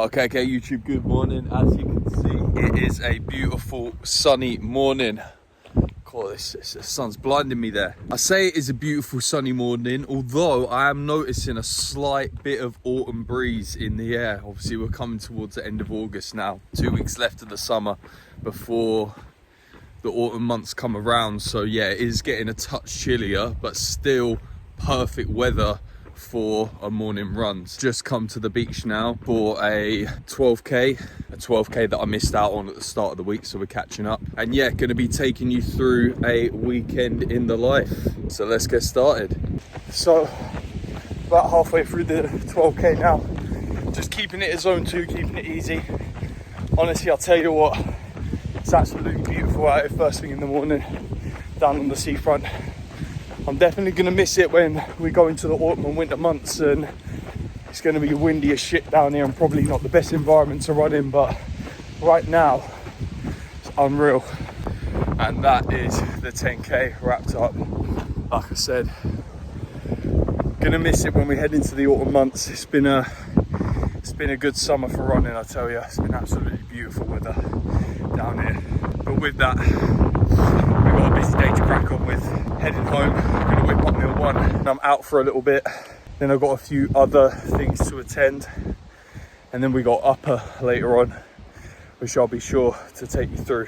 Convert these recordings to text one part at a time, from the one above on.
Okay, YouTube, good morning. As you can see, it is a beautiful sunny morning. God, this the sun's blinding me there. I say it is a beautiful sunny morning, although I am noticing a slight bit of autumn breeze in the air. Obviously, we're coming towards the end of August now. 2 weeks left of the summer before the autumn months come around. So yeah, it is getting a touch chillier, but still perfect weather for a morning run. Just come to the beach now for a 12k that I missed out on at the start of the week, so we're catching up. And yeah, going to be taking you through a weekend in the life. So let's get started. So about halfway through the 12k now, just keeping it at zone 2, keeping it easy. Honestly, I'll tell you what, it's absolutely beautiful out here first thing in the morning down on the seafront. I'm definitely going to miss it when we go into the autumn and winter months, and it's going to be windy as shit down here and probably not the best environment to run in, but right now it's unreal. And that is the 10k wrapped up. Like I said, gonna miss it when we head into the autumn months. It's been a good summer for running, I tell you. It's been absolutely beautiful weather down here. But with that, we've got a busy day to crack on with. Heading home, I'm gonna whip up meal 1 and I'm out for a little bit. Then I've got a few other things to attend, and then we got upper later on, which I'll be sure to take you through.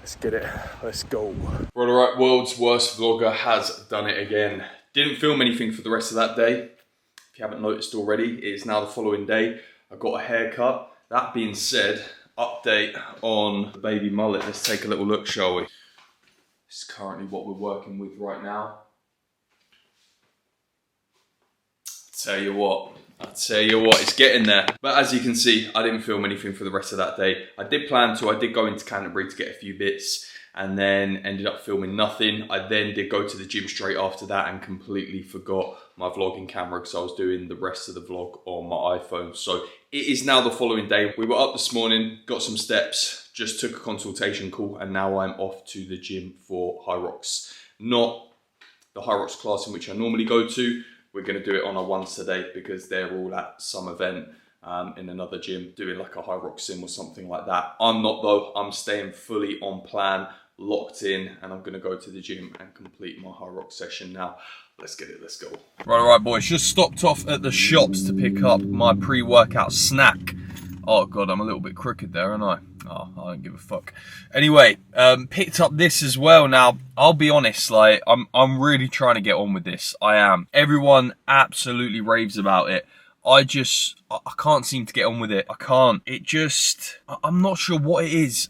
Let's get it, let's go. Right, alright, world's worst vlogger has done it again. Didn't film anything for the rest of that day. If you haven't noticed already, it is now the following day. I got a haircut. That being said, update on the baby mullet. Let's take a little look, shall we? This is currently what we're working with right now. I'll tell you what, it's getting there. But as you can see, I didn't film anything for the rest of that day. I did plan to, I did go into Canterbury to get a few bits and then ended up filming nothing. I then did go to the gym straight after that and completely forgot my vlogging camera because I was doing the rest of the vlog on my iPhone. So it is now the following day. We were up this morning, got some steps, just took a consultation call, and now I'm off to the gym for Hyrox. Not the Hyrox class in which I normally go to. We're gonna do it on a once a day because they're all at some event in another gym doing like a Hyrox sim or something like that. I'm not though, I'm staying fully on plan, locked in, and I'm gonna go to the gym and complete my Hyrox session now. Let's get it, let's go. Right, all right, boys, just stopped off at the shops to pick up my pre-workout snack. Oh God, I'm a little bit crooked there, aren't I? Oh, I don't give a fuck. Anyway, picked up this as well. Now, I'll be honest, like, I'm really trying to get on with this. I am. Everyone absolutely raves about it. I can't seem to get on with it. I can't. It just, I'm not sure what it is.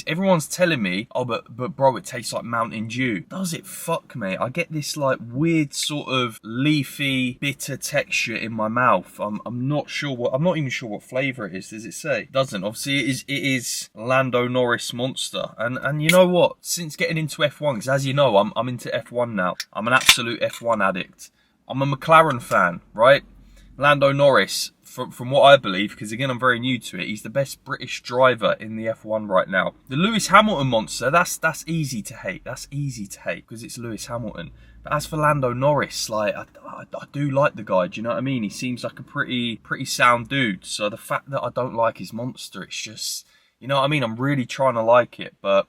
Everyone's telling me, oh, but bro, it tastes like Mountain Dew. Does it? Fuck, mate. I get this like weird sort of leafy, bitter texture in my mouth. I'm not even sure what flavour it is. Does it say? It doesn't. Obviously, it is Lando Norris Monster. And you know what? Since getting into F1, because as you know, I'm into F1 now. I'm an absolute F1 addict. I'm a McLaren fan, right? Lando Norris, from what I believe, because again, I'm very new to it, he's the best British driver in the F1 right now. The Lewis Hamilton monster, that's easy to hate. That's easy to hate because it's Lewis Hamilton. But as for Lando Norris, like, I do like the guy, do you know what I mean? He seems like a pretty sound dude. So the fact that I don't like his monster, it's just, you know what I mean? I'm really trying to like it, but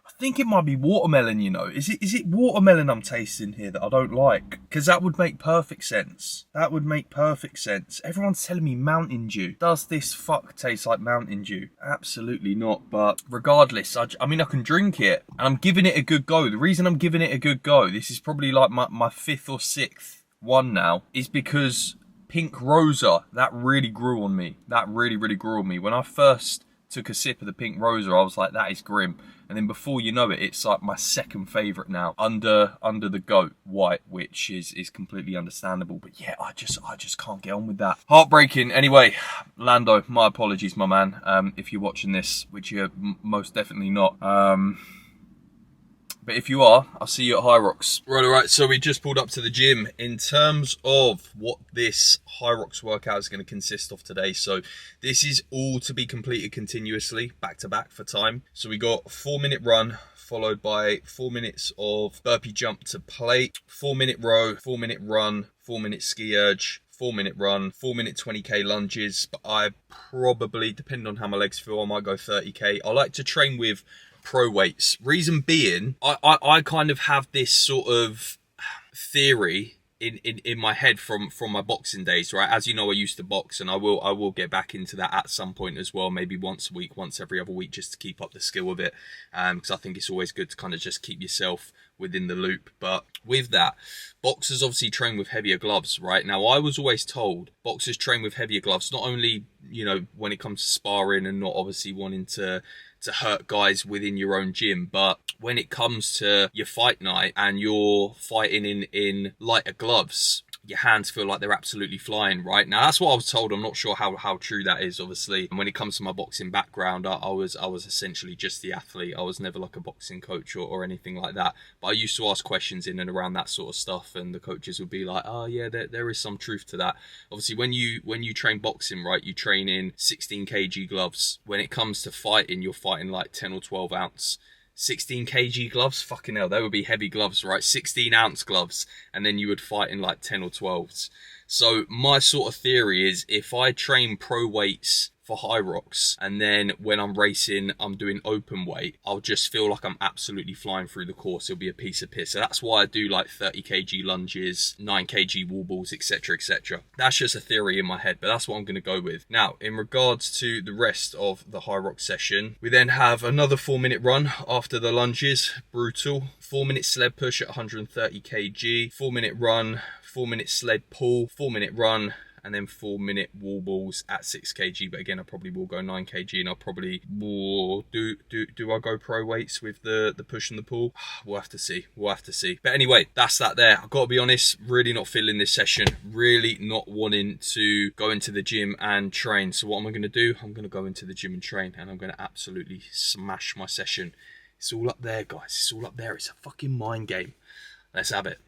I think it might be watermelon, you know. Is it watermelon I'm tasting here that I don't like? Because that would make perfect sense. That would make perfect sense. Everyone's telling me Mountain Dew. Does this fuck taste like Mountain Dew? Absolutely not. But regardless, I mean, I can drink it. And I'm giving it a good go. The reason I'm giving it a good go, this is probably like my 5th or 6th one now, is because Pink Rosa, that really grew on me. That really grew on me. When I first took a sip of the Pink Rosa, I was like, that is grim. And then before you know it, it's like my second favourite now, under the GOAT White, which is completely understandable. But yeah, I just can't get on with that. Heartbreaking. Anyway, Lando, my apologies, my man, if you're watching this, which you're most definitely not. But if you are, I'll see you at Hyrox. Right, all right, so we just pulled up to the gym. In terms of what this Hyrox workout is going to consist of today, so this is all to be completed continuously, back to back for time. So we got a 4-minute run, followed by 4 minutes of burpee jump to plate, 4-minute row, 4-minute run, 4-minute ski urge, 4-minute run, 4-minute 20k lunges, but I probably, depending on how my legs feel, I might go 30k. I like to train with pro weights. Reason being, I kind of have this sort of theory in my head from my boxing days, right? As you know, I used to box, and I will get back into that at some point as well, maybe once a week, once every other week, just to keep up the skill of it, because I think it's always good to kind of just keep yourself within the loop. But with that, boxers obviously train with heavier gloves, right? Now, I was always told boxers train with heavier gloves, not only, you know, when it comes to sparring and not obviously wanting to hurt guys within your own gym, but when it comes to your fight night and you're fighting in lighter gloves, your hands feel like they're absolutely flying, right? Now, that's what I was told. I'm not sure how true that is, obviously. And when it comes to my boxing background, I was essentially just the athlete. I was never like a boxing coach or anything like that. But I used to ask questions in and around that sort of stuff, and the coaches would be like, oh yeah, there is some truth to that. Obviously, when you train boxing, right, you train in 16 kg gloves. When it comes to fighting, you're fighting like 10 or 12 ounce. 16 kg gloves, fucking hell, they would be heavy gloves, right? 16 ounce gloves, and then you would fight in like 10 or 12s. So my sort of theory is, if I train pro weights for Hyrox, and then when I'm racing, I'm doing open weight, I'll just feel like I'm absolutely flying through the course. It'll be a piece of piss. So that's why I do like 30 kg lunges, 9 kg wall balls, etc, etc. That's just a theory in my head, but that's what I'm going to go with. Now, in regards to the rest of the Hyrox session, we then have another 4-minute run after the lunges, brutal. 4-minute sled push at 130 kg, 4-minute run, 4-minute sled pull, 4-minute run, and then 4-minute wall balls at 6 kg. But again, I probably will go 9 kg, and I'll probably will do I go pro weights with the push and the pull? We'll have to see. But anyway, that's that there. I've got to be honest, really not feeling this session, really not wanting to go into the gym and train. So what am I going to do? I'm going to go into the gym and train, and I'm going to absolutely smash my session. It's all up there, guys. It's all up there. It's a fucking mind game. Let's have it.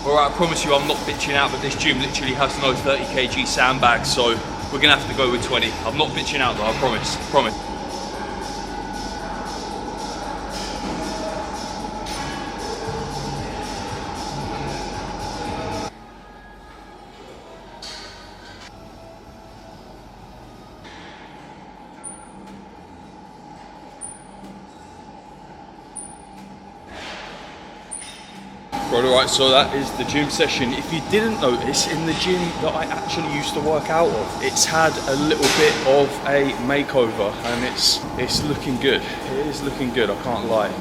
Alright, I promise you I'm not bitching out, but this gym literally has no 30 kg sandbags, so we're going to have to go with 20. I'm not bitching out though, I promise. Right, alright, so that is the gym session. If you didn't notice, in the gym that I actually used to work out of, it's had a little bit of a makeover, and it's looking good. It is looking good, I can't lie.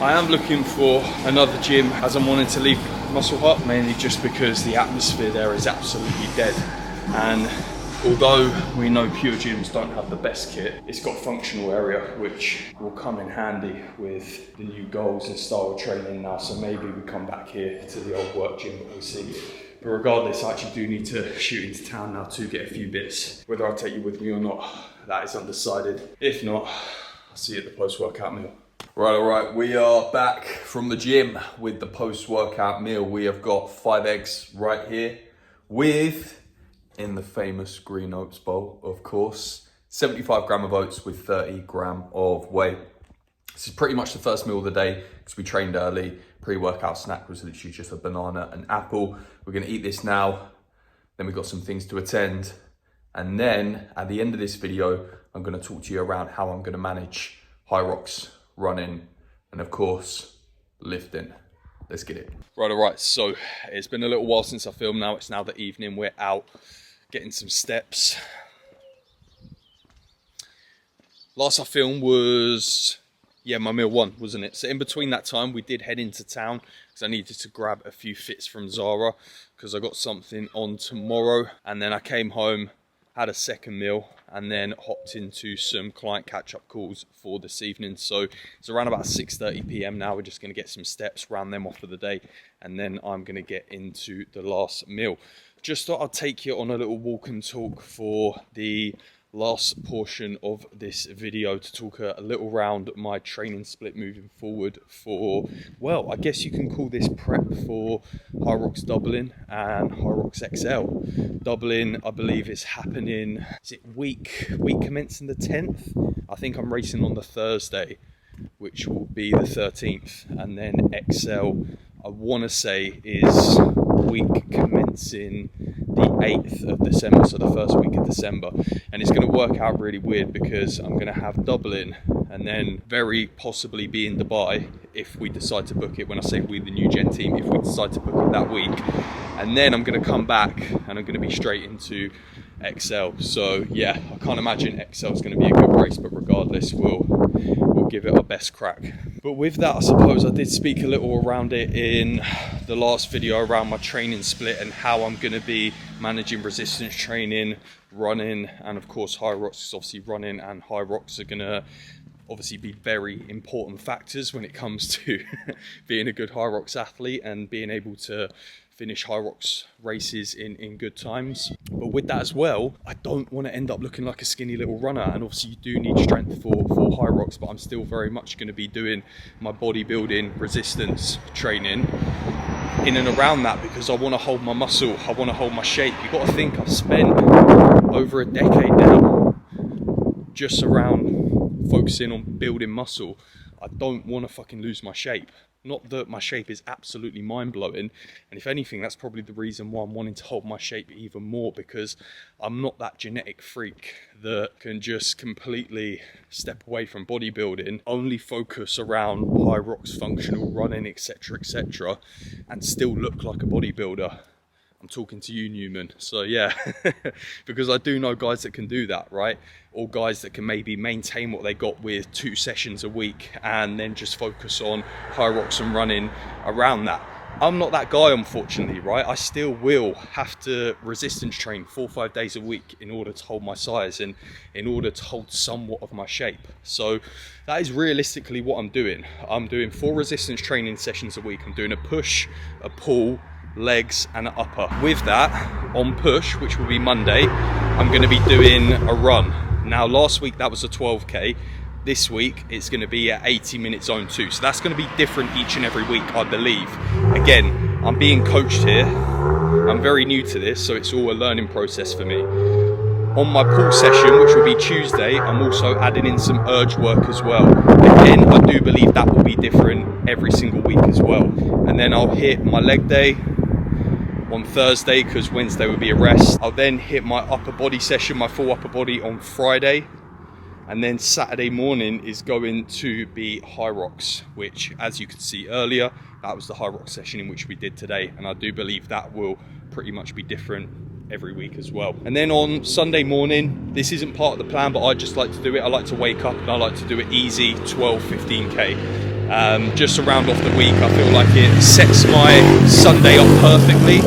I am looking for another gym, as I'm wanting to leave Muscle Hut, mainly just because the atmosphere there is absolutely dead. And although we know pure gyms don't have the best kit, it's got functional area, which will come in handy with the new goals and style of training now. So maybe we come back here to the old work gym, but we'll see. But regardless, I actually do need to shoot into town now to get a few bits. Whether I'll take you with me or not, that is undecided. If not, I'll see you at the post-workout meal. Right, all right, we are back from the gym with the post-workout meal. We have got 5 eggs right here with, in the famous green oats bowl, of course, 75 gram of oats with 30 gram of whey. This is pretty much the first meal of the day because we trained early. Pre-workout snack was literally just a banana and apple. We're gonna eat this now. Then we've got some things to attend. And then at the end of this video, I'm gonna talk to you around how I'm gonna manage Hyrox, running, and of course, lifting. Let's get it. Right, all right, so it's been a little while since I filmed now. It's now the evening, we're out getting some steps. Last I filmed was, yeah, my meal 1, wasn't it? So in between that time, we did head into town because I needed to grab a few fits from Zara because I got something on tomorrow. And then I came home, had a second meal, and then hopped into some client catch-up calls for this evening. So it's around about 6:30 p.m. now. We're just going to get some steps, round them off for the day, and then I'm going to get into the last meal. Just thought I'd take you on a little walk and talk for the last portion of this video to talk a little around my training split moving forward for, well, I guess you can call this prep for Hyrox Dublin and Hyrox XL. Dublin, I believe, is happening, is it week commencing the 10th? I think I'm racing on the Thursday, which will be the 13th, and then XL, I want to say, is week commencing the 8th of December, so the first week of December. And it's going to work out really weird because I'm going to have Dublin and then very possibly be in Dubai if we decide to book it. When I say we, the new gen team, if we decide to book it that week. And then I'm going to come back and I'm going to be straight into XL. So yeah, I can't imagine XL is going to be a good race, but regardless, we'll give it our best crack. But with that, I suppose I did speak a little around it in the last video around my training split and how I'm going to be managing resistance training, running, and of course Hyrox, obviously running and Hyrox are going to obviously be very important factors when it comes to being a good Hyrox athlete and being able to finish Hyrox races in good times. But with that as well, I don't want to end up looking like a skinny little runner, and obviously you do need strength for Hyrox, but I'm still very much going to be doing my bodybuilding resistance training in and around that because I want to hold my muscle, I want to hold my shape. You've got to think I've spent over a decade now just around focusing on building muscle. I don't want to fucking lose my shape. Not that my shape is absolutely mind-blowing, and if anything, that's probably the reason why I'm wanting to hold my shape even more, because I'm not that genetic freak that can just completely step away from bodybuilding, only focus around Hyrox, functional running, etc., etc., and still look like a bodybuilder. I'm talking to you, Newman. So yeah, because I do know guys that can do that, right? Or guys that can maybe maintain what they got with 2 sessions a week and then just focus on Hyrox and running around that. I'm not that guy, unfortunately, right? I still will have to resistance train 4 or 5 days a week in order to hold my size and in order to hold somewhat of my shape. So that is realistically what I'm doing. I'm doing 4 resistance training sessions a week. I'm doing a push, a pull, legs and an upper. With that, on push, which will be Monday, I'm going to be doing a run. Now last week that was a 12k. This week it's going to be at 80-minute zone 2, so that's going to be different each and every week, I believe. Again, I'm being coached here, I'm very new to this, so it's all a learning process for me. On my pull session, which will be Tuesday, I'm also adding in some urge work as well. Again, I do believe that will be different every single week as well. And then I'll hit my leg day on Thursday because Wednesday will be a rest. I'll then hit my upper body session, my full upper body, on Friday. And then Saturday morning is going to be Hyrox, which, as you could see earlier, that was the Hyrox session in which we did today. And I do believe that will pretty much be different every week as well. And then on Sunday morning, this isn't part of the plan, but I just like to do it. I like to wake up and I like to do it easy, 12, 15k. Just to round off the week, I feel like it sets my Sunday up perfectly.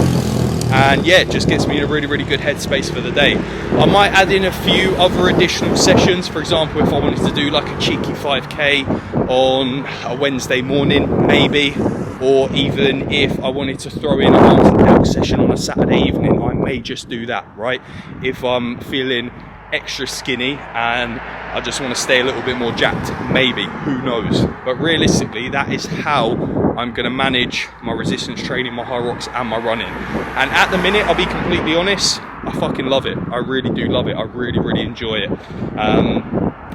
And yeah, it just gets me in a really, really good headspace for the day. I might add in a few other additional sessions. For example, if I wanted to do like a cheeky 5k on a Wednesday morning, maybe. Or even if I wanted to throw in a arms and delts session on a Saturday evening, I may just do that, right? If I'm feeling extra skinny and I just want to stay a little bit more jacked, maybe, who knows. But realistically, that is how I'm going to manage my resistance training, my Hyrox and my running. And at the minute, I'll be completely honest, I fucking love it. I really do love it. I really, really enjoy it.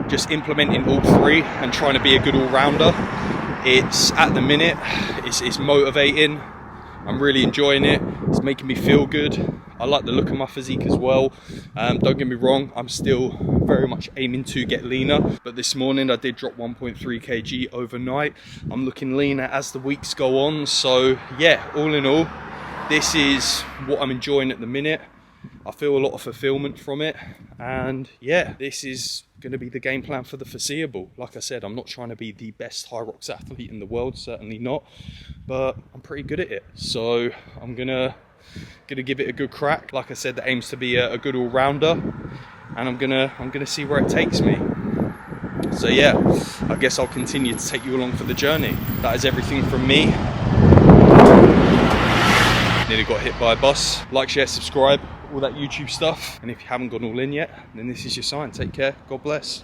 Just implementing all 3 and trying to be a good all-rounder. It's, at the minute, it's motivating. I'm really enjoying it. It's making me feel good. I like the look of my physique as well. Don't get me wrong, I'm still very much aiming to get leaner. But this morning I did drop 1.3 kg overnight. I'm looking leaner as the weeks go on. So yeah, all in all, this is what I'm enjoying at the minute. I feel a lot of fulfillment from it. And yeah, this is going to be the game plan for the foreseeable. Like I said, I'm not trying to be the best Hyrox athlete in the world, certainly not, but I'm pretty good at it. So I'm gonna gonna give it a good crack. Like I said, that aims to be a good all-rounder, and I'm gonna see where it takes me. So yeah, I guess I'll continue to take you along for the journey. That is everything from me. Nearly got hit by a bus. Like, share, subscribe, all that YouTube stuff. And if you haven't gone all in yet, then this is your sign. Take care. God bless.